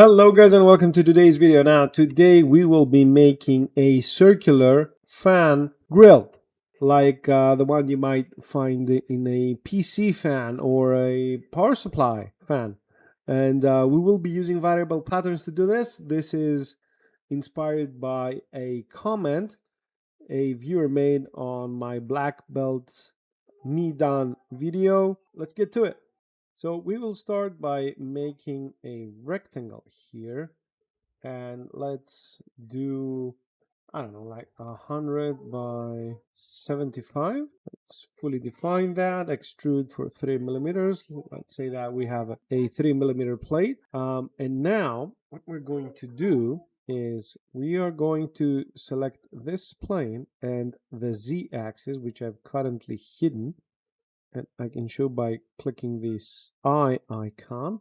Hello guys and welcome to today's video. Now today we will be making a circular fan grill like the one you might find in a PC fan or a power supply fan, and we will be using variable patterns to do this. This is inspired by a comment a viewer made on my black belt knee down video. Let's get to it. So we will start by making a rectangle here, and let's do, I don't know, like 100 by 75. Let's fully define that. Extrude for 3 millimeters. Let's say that we have a 3 millimeter plate. And now what we're going to do is we are going to select this plane and the z-axis, which I've currently hidden, and I can show by clicking this eye icon.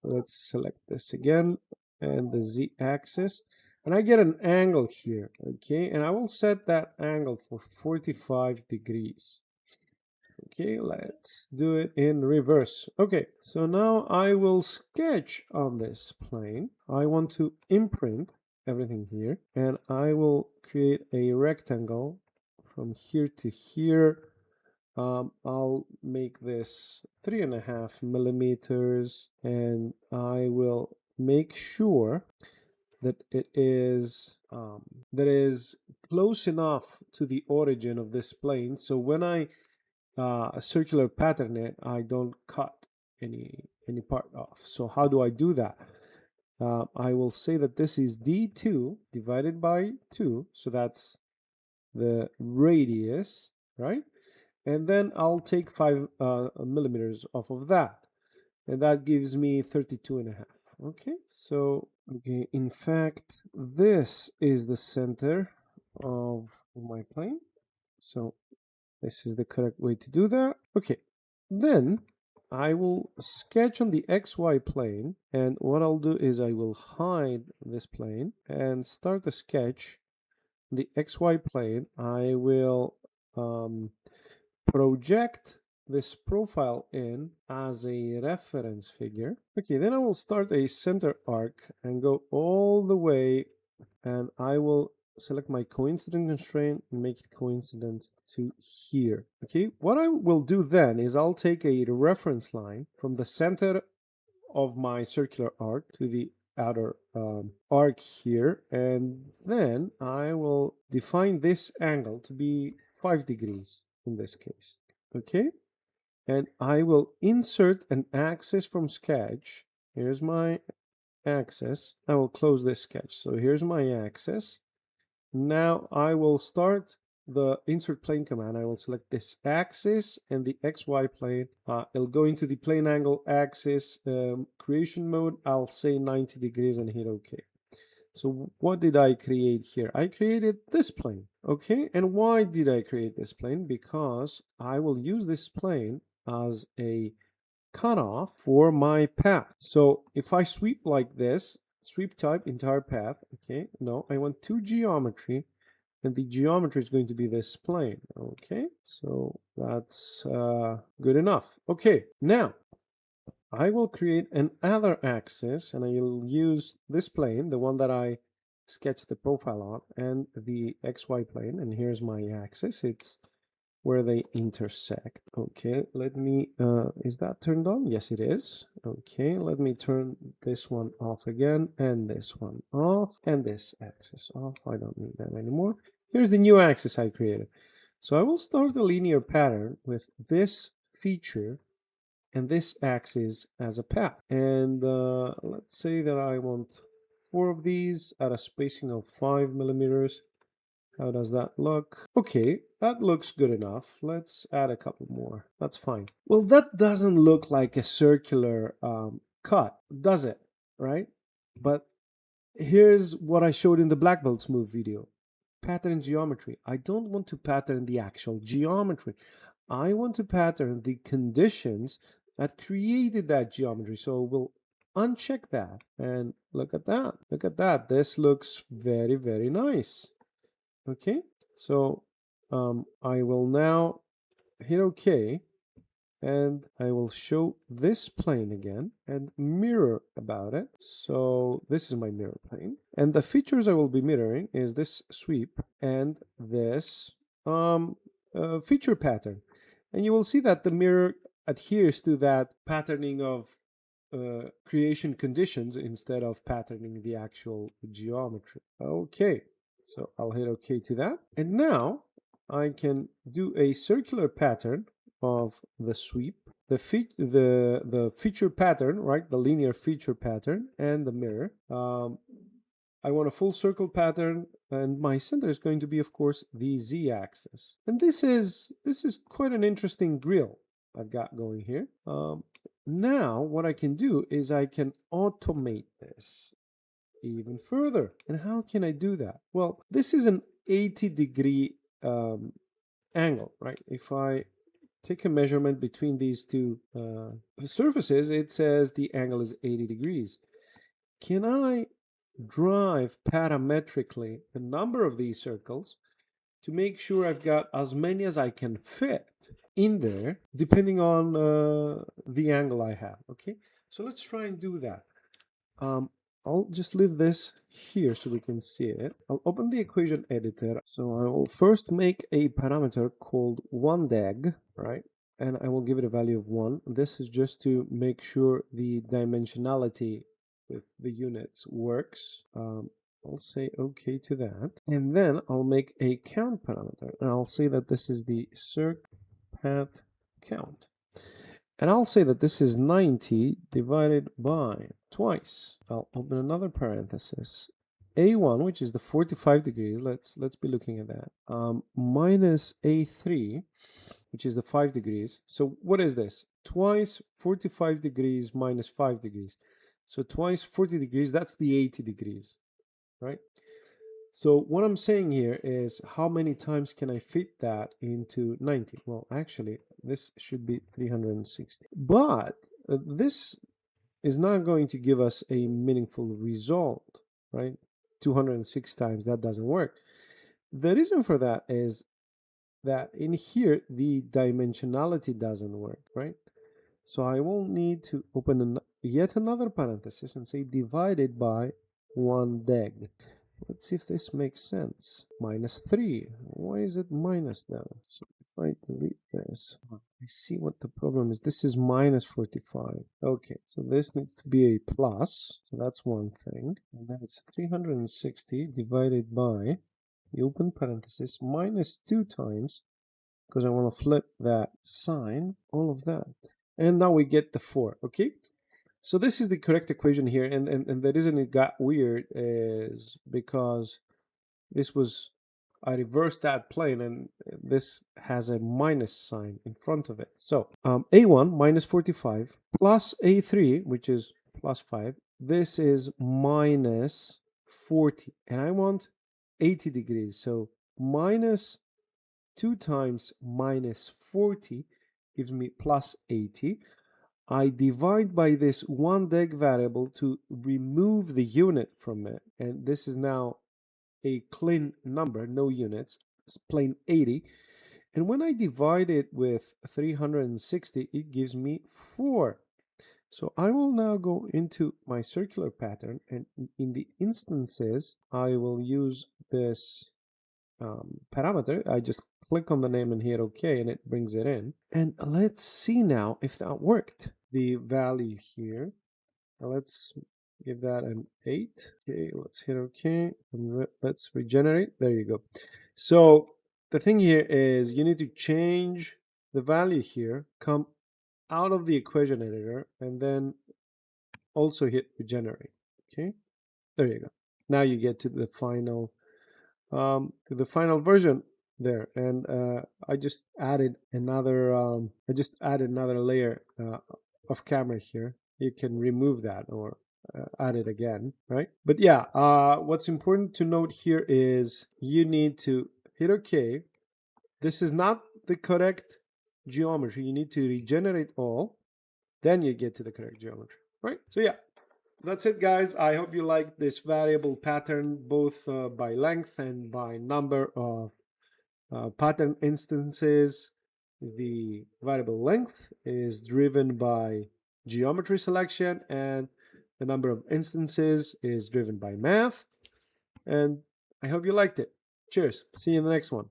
Let's select this again and the z-axis, and I get an angle here. Okay, and I will set that angle for 45 degrees. Okay, let's do it in reverse. Okay, so now I will sketch on this plane. I want to imprint everything here, and I will create a rectangle from here to here. I'll make this 3.5 millimeters, and I will make sure that it is close enough to the origin of this plane, so when I circular pattern it, I don't cut any part off. So how do I do that? I will say that this is d2 divided by 2, so that's the radius, right? And then I'll take 5 millimeters off of that, and that gives me 32.5. Okay, so in fact this is the center of my plane, so this is the correct way to do that. Okay, then I will sketch on the XY plane, and what I'll do is I will hide this plane and start the sketch. The XY plane, I will project this profile in as a reference figure. Okay, then I will start a center arc and go all the way, and I will select my coincident constraint and make it coincident to here. Okay, what I will do then is I'll take a reference line from the center of my circular arc to the outer arc here, and then I will define this angle to be 5 degrees in this case. Okay, and I will insert an axis from sketch. Here's my axis. I will close this sketch. So here's my axis. Now I will start the insert plane command. I will select this axis and the XY plane. It'll go into the plane angle axis creation mode. I'll say 90 degrees and hit OK. So what did I create here? I created this plane. Okay, and why did I create this plane? Because I will use this plane as a cutoff for my path. So if I sweep like this, sweep type entire path, okay, no, I want two geometry, and the geometry is going to be this plane. Okay, so that's good enough. Okay, now I will create another axis, and I will use this plane, the one that I sketched the profile on, and the XY plane, and here's my axis. It's where they intersect. Okay, let me, is that turned on? Yes, it is. Okay, let me turn this one off again, and this one off, and this axis off. I don't need that anymore. Here's the new axis I created. So I will start the linear pattern with this feature and this axis as a path. And let's say that I want 4 of these at a spacing of 5 millimeters. How does that look? Okay, that looks good enough. Let's add a couple more. That's fine. Well, that doesn't look like a circular cut, does it? Right? But here's what I showed in the Black Belt Smooth video. Pattern geometry. I don't want to pattern the actual geometry. I want to pattern the conditions that created that geometry. So we'll uncheck that, and look at that. Look at that. This looks very, very nice. Okay, so I will now hit OK, and I will show this plane again and mirror about it. So this is my mirror plane, and the features I will be mirroring is this sweep and this feature pattern. And you will see that the mirror adheres to that patterning of creation conditions instead of patterning the actual geometry. Okay, so I'll hit OK to that. And now I can do a circular pattern of the sweep, the feature pattern, right? The linear feature pattern and the mirror. I want a full circle pattern, and my center is going to be, of course, the z-axis. And this is quite an interesting grill I've got going here. Now what I can do is I can automate this even further. And how can I do that? Well, this is an 80-degree angle, right? If I take a measurement between these two surfaces, it says the angle is 80 degrees. Can I drive parametrically the number of these circles to make sure I've got as many as I can fit in there, depending on the angle I have? Okay, so let's try and do that. I'll just leave this here so we can see it. I'll open the equation editor. So I will first make a parameter called 1deg, right? And I will give it a value of 1. This is just to make sure the dimensionality with the units works. I'll say OK to that. And then I'll make a count parameter. And I'll say that this is the circ path count. And I'll say that this is 90 divided by twice. I'll open another parenthesis. A1, which is the 45 degrees, let's be looking at that, minus A3, which is the 5 degrees. So what is this? Twice 45 degrees minus 5 degrees. So twice 40 degrees, that's the 80 degrees, right? So what I'm saying here is how many times can I fit that into 90? Well, actually, this should be 360. But this is not going to give us a meaningful result, right? 206 times, that doesn't work. The reason for that is that in here, the dimensionality doesn't work, right? So I will need to open yet another parenthesis and say divided by 1deg. Let's see if this makes sense. Minus 3. Why is it minus though? So if I delete this, I see what the problem is. This is minus 45. Okay, so this needs to be a plus. So that's one thing. And then it's 360 divided by the open parenthesis minus 2 times, because I want to flip that sign, all of that. And now we get the 4, okay? So this is the correct equation here, and the reason it got weird is because this was, I reversed that plane, and this has a minus sign in front of it. So A1 minus 45 plus A3, which is plus 5, this is minus 40, and I want 80 degrees. So minus 2 times minus 40 gives me plus 80. I divide by this 1deg variable to remove the unit from it. And this is now a clean number, no units, it's plain 80. And when I divide it with 360, it gives me 4. So I will now go into my circular pattern, and in the instances, I will use this parameter. I just click on the name and hit OK, and it brings it in. And let's see now if that worked. The value here, let's give that an 8. Okay, let's hit OK, and let's regenerate. There you go. So the thing here is you need to change the value here, come out of the equation editor, and then also hit regenerate. Okay, there you go. Now you get to the final version there, and I just added another layer of camera here. You can remove that or add it again, right? But yeah, what's important to note here is you need to hit OK. This is not the correct geometry. You need to regenerate all, then you get to the correct geometry, right? So yeah, that's it, guys. I hope you like this variable pattern, both by length and by number of pattern instances. the variable length is driven by geometry selection, and the number of instances is driven by math. And I hope you liked it. Cheers. See you in the next one.